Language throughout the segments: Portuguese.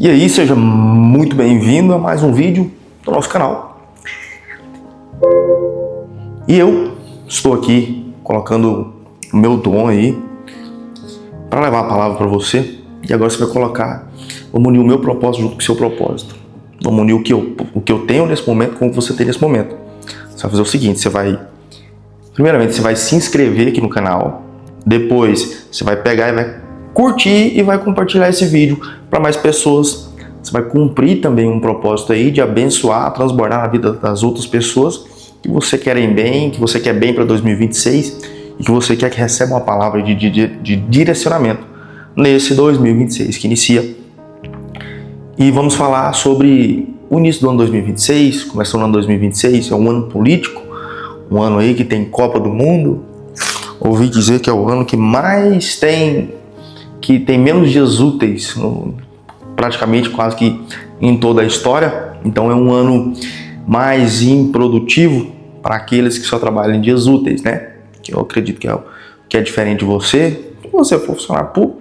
E aí, seja muito bem-vindo a mais um vídeo do nosso canal. E eu estou aqui colocando o meu dom aí para levar a palavra para você. E agora você vai vamos unir o meu propósito junto com o seu propósito. Vamos unir o que eu tenho nesse momento com o que você tem nesse momento. Você vai fazer o seguinte, primeiramente você vai se inscrever aqui no canal. Depois você vai pegar e vai curtir e vai compartilhar esse vídeo para mais pessoas. Você vai cumprir também um propósito aí de abençoar, transbordar na vida das outras pessoas que você querem bem, que você quer bem para 2026 e que você quer que receba uma palavra de direcionamento nesse 2026 que inicia. E vamos falar sobre o início do ano 2026, começando o ano 2026, é um ano político, um ano aí que tem Copa do Mundo. Ouvi dizer que é o ano que tem menos dias úteis, praticamente quase que em toda a história. Então é um ano mais improdutivo para aqueles que só trabalham em dias úteis, né? Que eu acredito que é diferente de você. Se você for funcionário público,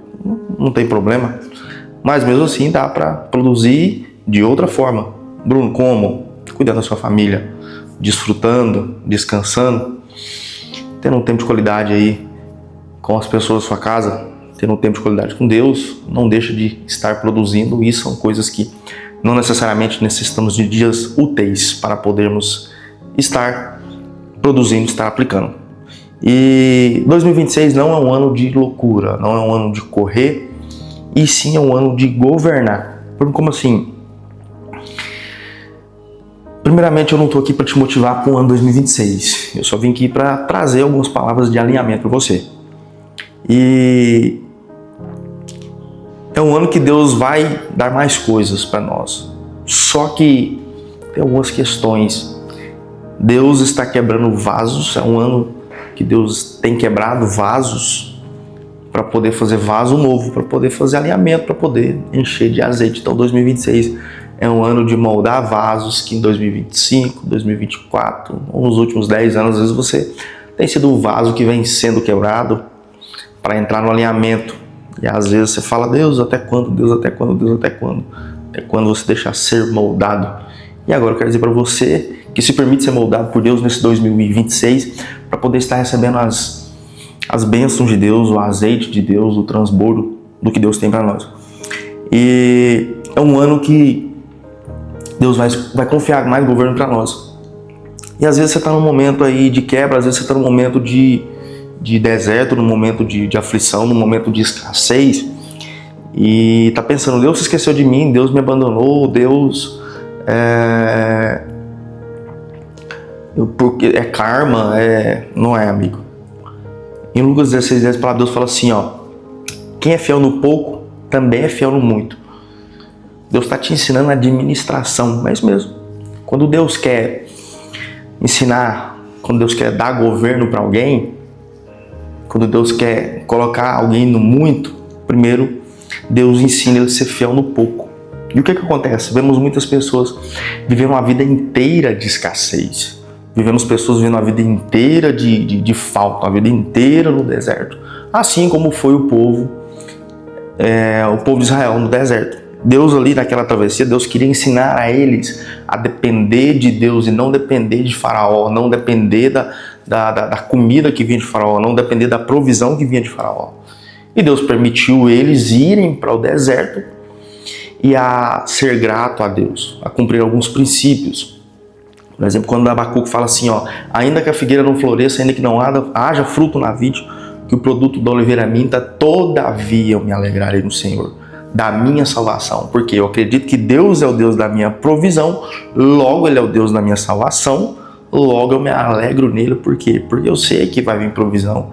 não tem problema. Mas mesmo assim dá para produzir de outra forma. Bruno, como? Cuidando da sua família, desfrutando, descansando, tendo um tempo de qualidade aí com as pessoas da sua casa, tendo um tempo de qualidade com Deus. Não deixa de estar produzindo. Isso são coisas que não necessariamente necessitamos de dias úteis para podermos estar produzindo, estar aplicando. E 2026 não é um ano de loucura, não é um ano de correr, e sim é um ano de governar. Como assim? Primeiramente, eu não estou aqui para te motivar para o ano 2026. Eu só vim aqui para trazer algumas palavras de alinhamento para você. E é um ano que Deus vai dar mais coisas para nós. Só que tem algumas questões. Deus está quebrando vasos. É um ano que Deus tem quebrado vasos para poder fazer vaso novo, para poder fazer alinhamento, para poder encher de azeite. Então 2026 é um ano de moldar vasos que em 2025, 2024, ou nos últimos 10 anos, às vezes você tem sido um vaso que vem sendo quebrado para entrar no alinhamento. E às vezes você fala, Deus, até quando? Deus, até quando? Deus, até quando? Até quando você deixar ser moldado? E agora eu quero dizer para você que se permite ser moldado por Deus nesse 2026 para poder estar recebendo as bênçãos de Deus, o azeite de Deus, o transbordo do que Deus tem para nós. E é um ano que Deus vai confiar mais governo para nós. E às vezes você está num momento aí de quebra, às vezes você está num momento de deserto, num momento de aflição, num momento de escassez, e tá pensando, Deus se esqueceu de mim, Deus me abandonou, Deus porque é karma, não é, amigo. Em Lucas 16:10, a palavra de Deus fala assim, ó, quem é fiel no pouco, também é fiel no muito. Deus está te ensinando a administração, é isso mesmo. Quando Deus quer ensinar, quando Deus quer dar governo para alguém, quando Deus quer colocar alguém no muito, primeiro Deus ensina ele a ser fiel no pouco. E o que acontece? Vemos muitas pessoas vivendo uma vida inteira de escassez. Vivemos pessoas vivendo uma vida inteira de falta, uma vida inteira no deserto. Assim como foi o povo de Israel no deserto. Deus ali naquela travessia, Deus queria ensinar a eles a depender de Deus e não depender de Faraó, não depender da comida que vinha de Faraó, não depender da provisão que vinha de Faraó. E Deus permitiu eles irem para o deserto e a ser grato a Deus, a cumprir alguns princípios. Por exemplo, quando Abacuque fala assim, ó, ainda que a figueira não floresça, ainda que não haja fruto na vide, que o produto da oliveira minta, todavia eu me alegrarei no Senhor, da minha salvação. Porque eu acredito que Deus é o Deus da minha provisão, logo Ele é o Deus da minha salvação, logo eu me alegro nele. Por quê? Porque eu sei que vai vir provisão.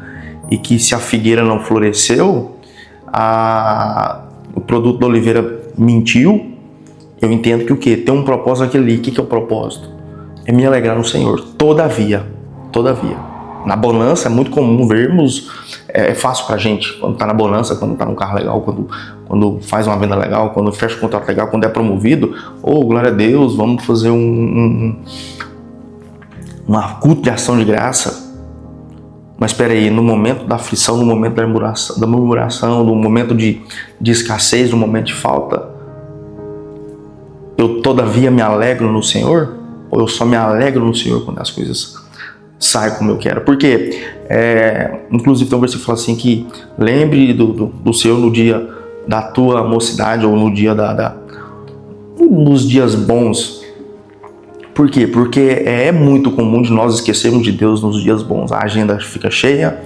E que se a figueira não floresceu, o produto da oliveira mentiu, eu entendo que o quê? Tem um propósito aqui ali. O que é o propósito? É me alegrar no Senhor. Todavia. Na bonança é muito comum vermos, é fácil pra gente, quando tá na bonança, quando tá num carro legal, quando faz uma venda legal, quando fecha um contrato legal, quando é promovido, glória a Deus, vamos fazer um culto de ação de graça. Mas espera aí, no momento da aflição, no momento da murmuração, no momento de escassez, no momento de falta, eu todavia me alegro no Senhor? Ou eu só me alegro no Senhor quando as coisas saem como eu quero? Porque, inclusive tem um versículo que fala assim que lembre do Senhor no dia da tua mocidade ou no dia nos dias bons. Por quê? Porque é muito comum de nós esquecermos de Deus nos dias bons. A agenda fica cheia,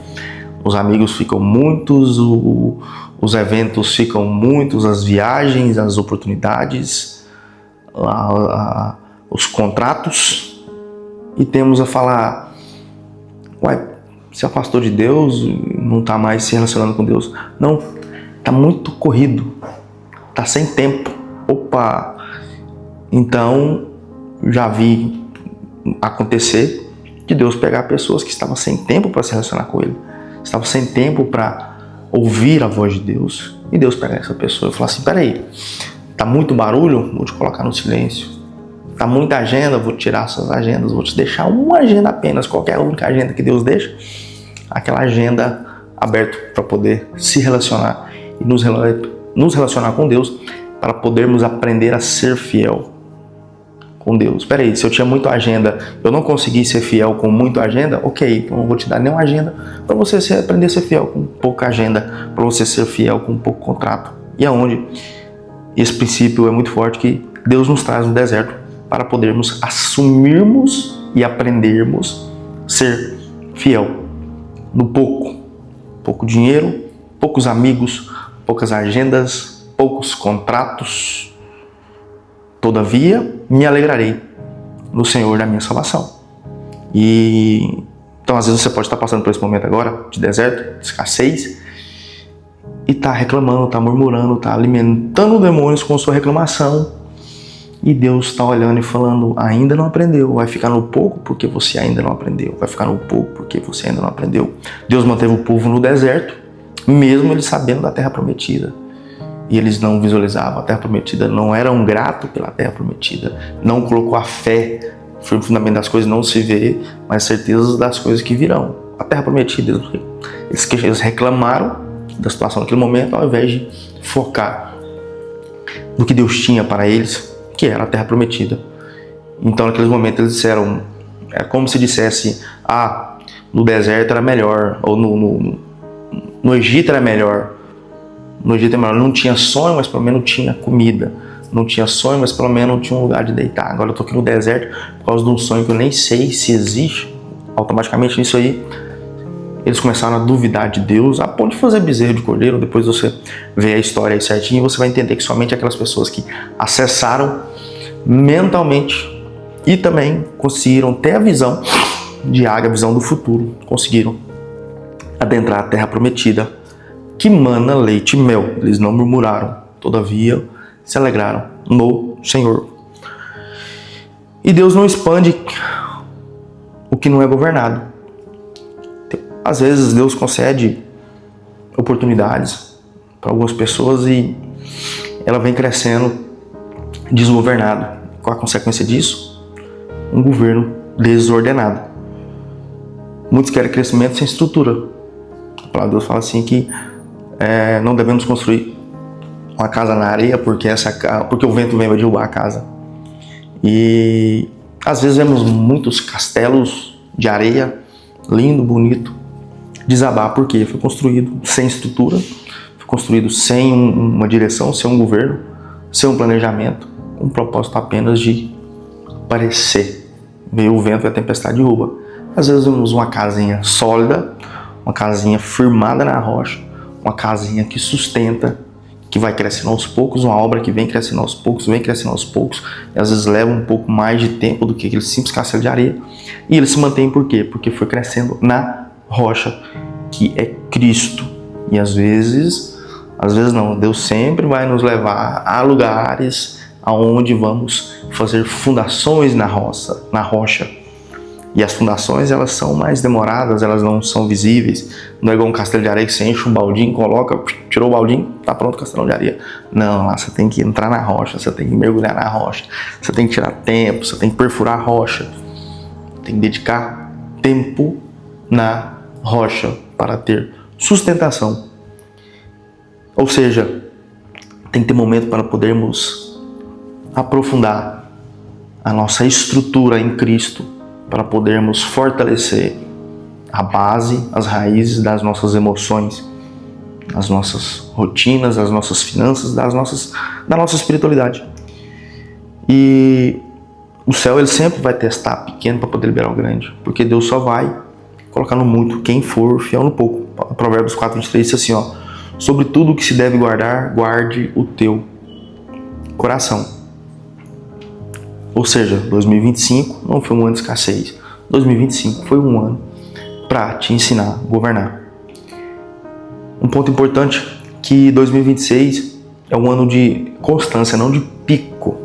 os amigos ficam muitos, os eventos ficam muitos, as viagens, as oportunidades, os contratos, e temos a falar, se afastou de Deus, não está mais se relacionando com Deus. Não, está muito corrido, está sem tempo. Opa! Então, já vi acontecer de Deus pegar pessoas que estavam sem tempo para se relacionar com Ele, estavam sem tempo para ouvir a voz de Deus, e Deus pegar essa pessoa e falar assim, peraí, tá muito barulho? Vou te colocar no silêncio. Tá muita agenda? Vou tirar suas agendas, vou te deixar uma agenda apenas, qualquer única agenda que Deus deixa, aquela agenda aberta para poder se relacionar e nos relacionar com Deus, para podermos aprender a ser fiel com Deus. Espera aí, se eu tinha muita agenda, eu não consegui ser fiel com muita agenda, ok, então eu não vou te dar nenhuma agenda para você aprender a ser fiel com pouca agenda, para você ser fiel com pouco contrato. E aonde esse princípio é muito forte, que Deus nos traz no deserto para podermos assumirmos e aprendermos ser fiel no pouco dinheiro, poucos amigos, poucas agendas, poucos contratos. Todavia, me alegrarei no Senhor da minha salvação. E então, às vezes você pode estar passando por esse momento agora de deserto, de escassez, e está reclamando, está murmurando, está alimentando demônios com sua reclamação. E Deus está olhando e falando, ainda não aprendeu. Vai ficar no pouco porque você ainda não aprendeu. Vai ficar no pouco porque você ainda não aprendeu. Deus manteve o povo no deserto, mesmo eles sabendo da terra prometida. E eles não visualizavam a terra prometida, não eram gratos pela terra prometida, não colocou a fé, foi o fundamento das coisas, não se vê, mas certezas das coisas que virão. A terra prometida, eles reclamaram da situação naquele momento, ao invés de focar no que Deus tinha para eles, que era a terra prometida. Então naqueles momentos eles disseram, é como se dissesse, no deserto era melhor, ou no Egito era melhor. No Egito era melhor, não tinha sonho, mas pelo menos tinha comida. Não tinha sonho, mas pelo menos tinha um lugar de deitar. Agora eu tô aqui no deserto por causa de um sonho que eu nem sei se existe. Automaticamente nisso aí, eles começaram a duvidar de Deus, a ponto de fazer bezerro de cordeiro. Depois você vê a história aí certinho, você vai entender que somente aquelas pessoas que acessaram mentalmente e também conseguiram ter a visão de águia, a visão do futuro, conseguiram adentrar a terra prometida, que mana leite e mel. Eles não murmuraram, todavia se alegraram no Senhor. E Deus não expande o que não é governado. Às vezes Deus concede oportunidades para algumas pessoas e ela vem crescendo desgovernada. Qual a consequência disso? Um governo desordenado. Muitos querem crescimento sem estrutura. A palavra de Deus fala assim que não devemos construir uma casa na areia porque o vento vem vai derrubar a casa. E às vezes vemos muitos castelos de areia, lindo, bonito, desabar porque foi construído sem estrutura, foi construído sem uma direção, sem um governo, sem um planejamento, com um propósito apenas de parecer. Veio o vento e a tempestade derruba. Às vezes vemos uma casinha sólida, uma casinha firmada na rocha, uma casinha que sustenta, que vai crescendo aos poucos, uma obra que vem crescendo aos poucos, e às vezes leva um pouco mais de tempo do que aquele simples castelo de areia. E ele se mantém por quê? Porque foi crescendo na rocha, que é Cristo. E às vezes não, Deus sempre vai nos levar a lugares aonde vamos fazer fundações na rocha. E as fundações, elas são mais demoradas, elas não são visíveis. Não é igual um castelo de areia que você enche um baldinho, coloca, tirou o baldinho, tá pronto o castelo de areia. Não, lá você tem que entrar na rocha, você tem que mergulhar na rocha, você tem que tirar tempo, você tem que perfurar a rocha. Tem que dedicar tempo na rocha para ter sustentação. Ou seja, tem que ter momento para podermos aprofundar a nossa estrutura em Cristo para podermos fortalecer a base, as raízes das nossas emoções, das nossas rotinas, das nossas finanças, da nossa espiritualidade. E o céu ele sempre vai testar pequeno para poder liberar o grande, porque Deus só vai colocar no muito quem for fiel no pouco. Provérbios 4:23 diz assim, ó: sobre tudo que se deve guardar, guarde o teu coração. Ou seja, 2025 não foi um ano de escassez. 2025 foi um ano para te ensinar a governar. Um ponto importante que 2026 é um ano de constância, não de pico.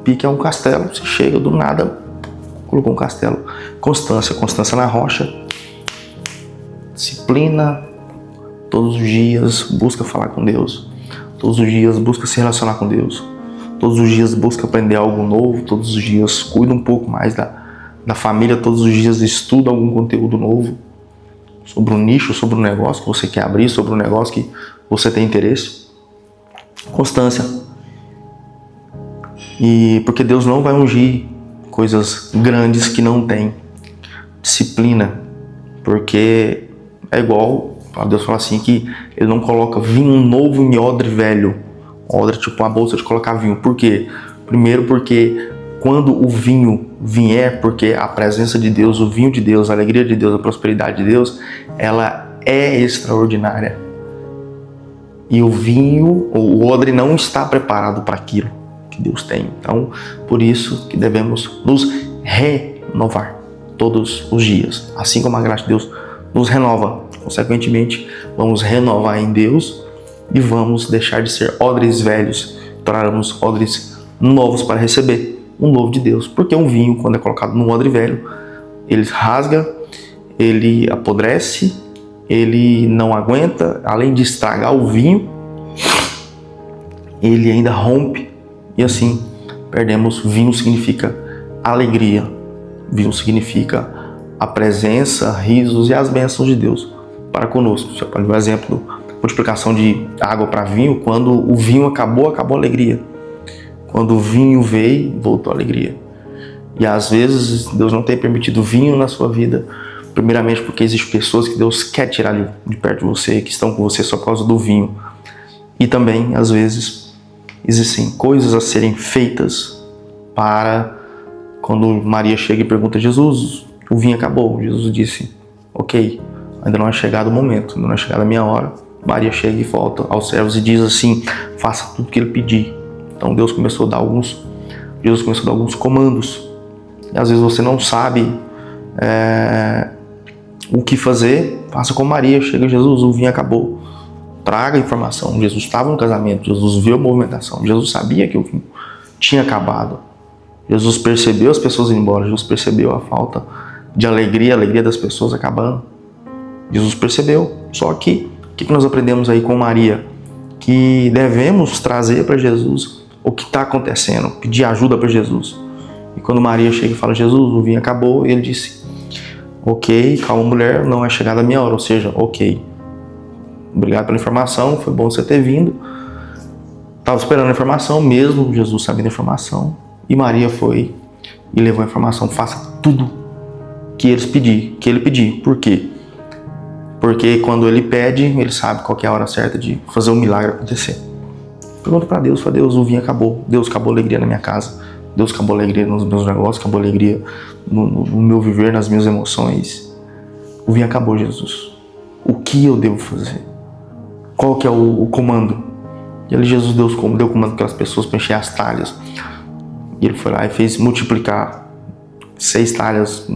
Pico é um castelo, você chega do nada, colocou um castelo. Constância na rocha, disciplina, todos os dias busca falar com Deus, todos os dias busca se relacionar com Deus, todos os dias busca aprender algo novo, todos os dias cuida um pouco mais da família, todos os dias estuda algum conteúdo novo sobre um nicho, sobre um negócio que você quer abrir, sobre um negócio que você tem interesse. Constância. E porque Deus não vai ungir coisas grandes que não tem. Disciplina. Porque é igual, Deus fala assim que ele não coloca vinho novo em odre velho. Odre é tipo uma bolsa de colocar vinho. Por quê? Primeiro porque quando o vinho vier, porque a presença de Deus, o vinho de Deus, a alegria de Deus, a prosperidade de Deus, ela é extraordinária. E o vinho, o odre não está preparado para aquilo que Deus tem. Então, por isso que devemos nos renovar todos os dias. Assim como a graça de Deus nos renova. Consequentemente, vamos renovar em Deus e vamos deixar de ser odres velhos, tornarmos odres novos para receber um novo de Deus. Porque um vinho, quando é colocado num odre velho, ele rasga, ele apodrece, ele não aguenta, além de estragar o vinho, ele ainda rompe e assim perdemos. Vinho significa alegria, vinho significa a presença, risos e as bênçãos de Deus para conosco. Você pode ver o exemplo da multiplicação de água para vinho. Quando o vinho acabou a alegria. Quando o vinho veio, voltou a alegria. E às vezes Deus não tem permitido vinho na sua vida, primeiramente porque existem pessoas que Deus quer tirar de perto de você, que estão com você só por causa do vinho. E também, às vezes, existem coisas a serem feitas para quando Maria chega e pergunta a Jesus, o vinho acabou. Jesus disse, ok, ainda não é chegado o momento, ainda não é chegada a minha hora. Maria chega e volta aos servos e diz assim, faça tudo o que ele pedir. Então Jesus começou a dar alguns comandos. E às vezes você não sabe o que fazer, faça como Maria, chega Jesus, o vinho acabou. Traga informação. Jesus estava no casamento, Jesus viu a movimentação, Jesus sabia que o vinho tinha acabado. Jesus percebeu as pessoas indo embora, Jesus percebeu a falta de alegria, a alegria das pessoas acabando. Jesus percebeu. Só que, o que nós aprendemos aí com Maria? Que devemos trazer para Jesus o que está acontecendo, pedir ajuda para Jesus. E quando Maria chega e fala, Jesus, o vinho acabou, ele disse, ok, calma mulher, não é chegada a minha hora, ou seja, ok, obrigado pela informação, foi bom você ter vindo, estava esperando a informação, mesmo Jesus sabendo a informação, e Maria foi e levou a informação, faça tudo que ele pedir. Por quê? Porque quando ele pede, ele sabe qual que é a hora certa de fazer o milagre acontecer. Pergunta para Deus, fala, Deus, o vinho acabou. Deus, acabou a alegria na minha casa. Deus, acabou a alegria nos meus negócios, acabou a alegria no meu viver, nas minhas emoções. O vinho acabou, Jesus. O que eu devo fazer? Qual que é o comando? E ali Jesus deu comando para aquelas pessoas para encher as talhas. E ele foi lá e fez multiplicar 6 talhas,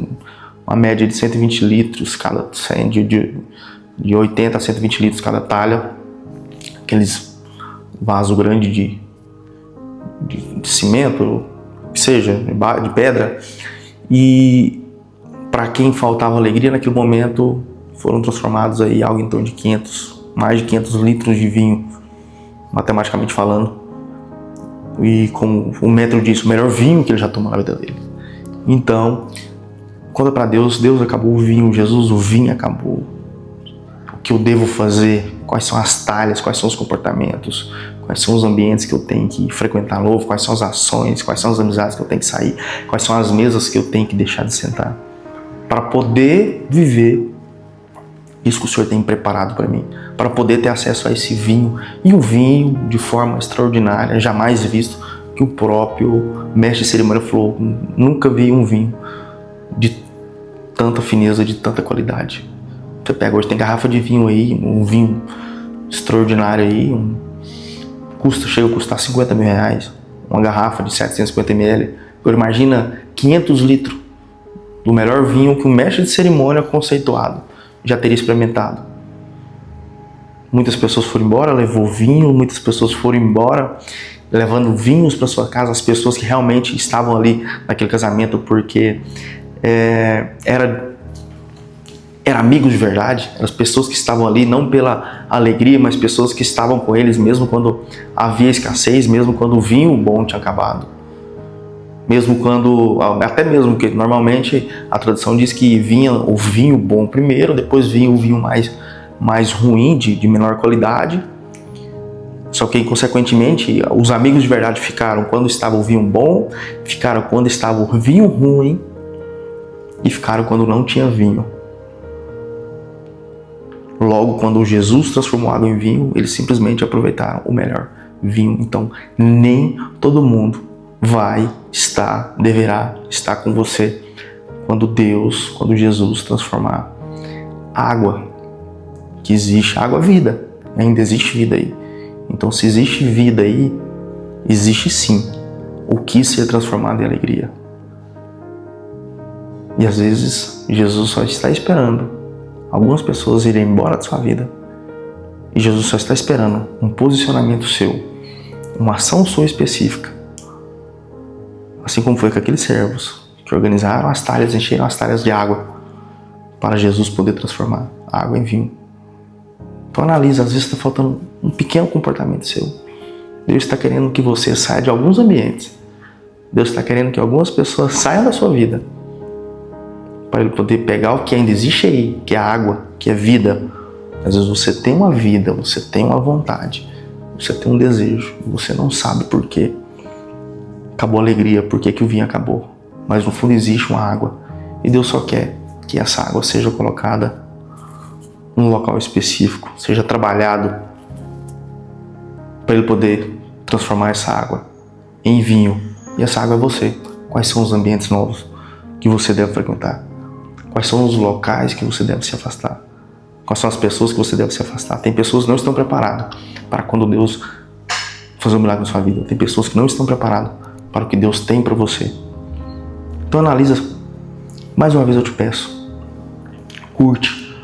uma média de 120 litros cada, de 80 a 120 litros cada talha. Aqueles vaso grande de cimento, que seja, de pedra. E para quem faltava alegria naquele momento, foram transformados aí algo em torno de mais de 500 litros de vinho, matematicamente falando. E como o metro disso, o melhor vinho que ele já tomou na vida dele. Então, conta para Deus, Deus acabou o vinho, Jesus, o vinho acabou. O que eu devo fazer? Quais são as talhas? Quais são os comportamentos? quais são os ambientes que eu tenho que frequentar novo, quais são as ações, quais são as amizades que eu tenho que sair, quais são as mesas que eu tenho que deixar de sentar, para poder viver isso que o Senhor tem preparado para mim, para poder ter acesso a esse vinho, e um vinho de forma extraordinária, jamais visto, que o próprio mestre de cerimônia falou: nunca vi um vinho de tanta fineza, de tanta qualidade. Você pega hoje, tem garrafa de vinho aí, um vinho extraordinário aí, chega a custar 50 mil reais, uma garrafa de 750 ml. Agora imagina 500 litros do melhor vinho que um mestre de cerimônia conceituado já teria experimentado. Muitas pessoas foram embora, levou vinho, muitas pessoas foram embora levando vinhos para sua casa, as pessoas que realmente estavam ali naquele casamento porque era amigos de verdade, eram as pessoas que estavam ali não pela alegria, mas pessoas que estavam com eles mesmo quando havia escassez, mesmo quando o vinho bom tinha acabado, até mesmo que normalmente a tradição diz que vinha o vinho bom primeiro, depois vinha o vinho mais ruim, de menor qualidade. Só que, consequentemente, os amigos de verdade ficaram quando estava o vinho bom, ficaram quando estava o vinho ruim e ficaram quando não tinha vinho. Logo, quando Jesus transformou água em vinho, eles simplesmente aproveitaram o melhor vinho. Então, nem todo mundo deverá estar com você quando Jesus transformar água, que existe, água é vida, ainda existe vida aí. Então, se existe vida aí, existe sim o que ser transformado em alegria. E às vezes, Jesus só está esperando algumas pessoas irem embora da sua vida. E Jesus só está esperando um posicionamento seu, uma ação sua específica. Assim como foi com aqueles servos que organizaram as talhas, encheram as talhas de água para Jesus poder transformar a água em vinho. Então analisa, às vezes está faltando um pequeno comportamento seu. Deus está querendo que você saia de alguns ambientes. Deus está querendo que algumas pessoas saiam da sua vida para Ele poder pegar o que ainda existe aí, que é a água, que é vida. Às vezes você tem uma vida, você tem uma vontade, você tem um desejo, você não sabe por quê. Acabou a alegria, por que o vinho acabou. Mas no fundo existe uma água. E Deus só quer que essa água seja colocada num local específico, seja trabalhado para Ele poder transformar essa água em vinho. E essa água é você. Quais são os ambientes novos que você deve frequentar? Quais são os locais que você deve se afastar? Quais são as pessoas que você deve se afastar? Tem pessoas que não estão preparadas para quando Deus fazer um milagre na sua vida. Tem pessoas que não estão preparadas para o que Deus tem para você. Então analisa. Mais uma vez eu te peço, curte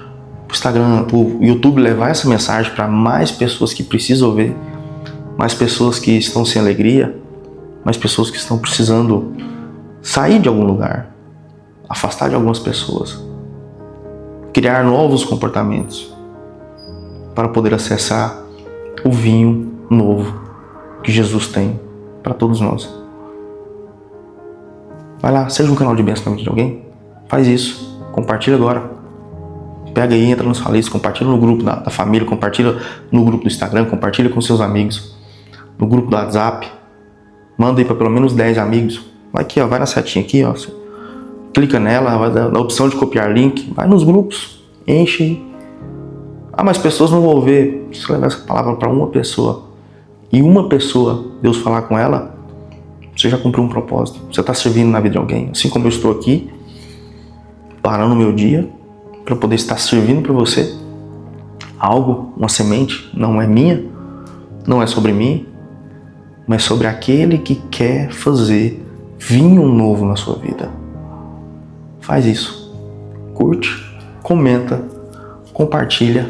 o Instagram, o YouTube, levar essa mensagem para mais pessoas que precisam ouvir, mais pessoas que estão sem alegria, mais pessoas que estão precisando sair de algum lugar, afastar de algumas pessoas, criar novos comportamentos para poder acessar o vinho novo que Jesus tem para todos nós. Vai lá, seja um canal de bênção na vida de alguém, faz isso, compartilha agora. Pega aí, entra no sua lista, compartilha no grupo da família, compartilha no grupo do Instagram, compartilha com seus amigos, no grupo do WhatsApp, manda aí para pelo menos 10 amigos. Vai aqui, ó, vai na setinha aqui, ó, clica nela, vai dar a opção de copiar link, vai nos grupos, enche aí. Ah, mas pessoas não vão ver. Se você levar essa palavra para uma pessoa e uma pessoa, Deus falar com ela, você já cumpriu um propósito. Você está servindo na vida de alguém. Assim como eu estou aqui, parando o meu dia, para poder estar servindo para você algo, uma semente, não é minha, não é sobre mim, mas sobre aquele que quer fazer vinho novo na sua vida. Faz isso. Curte, comenta, compartilha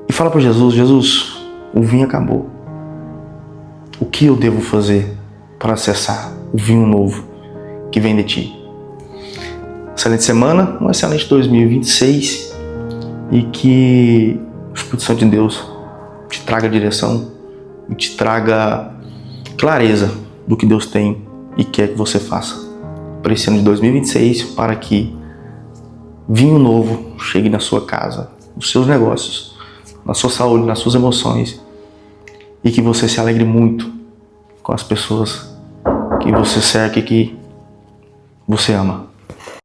e fala para Jesus: Jesus, o vinho acabou. O que eu devo fazer para acessar o vinho novo que vem de ti? Excelente semana, um excelente 2026 e que o Espírito Santo de Deus te traga direção e te traga clareza do que Deus tem e quer que você faça para esse ano de 2026, para que vinho novo chegue na sua casa, nos seus negócios, na sua saúde, nas suas emoções. E que você se alegre muito com as pessoas que você cerca e que você ama.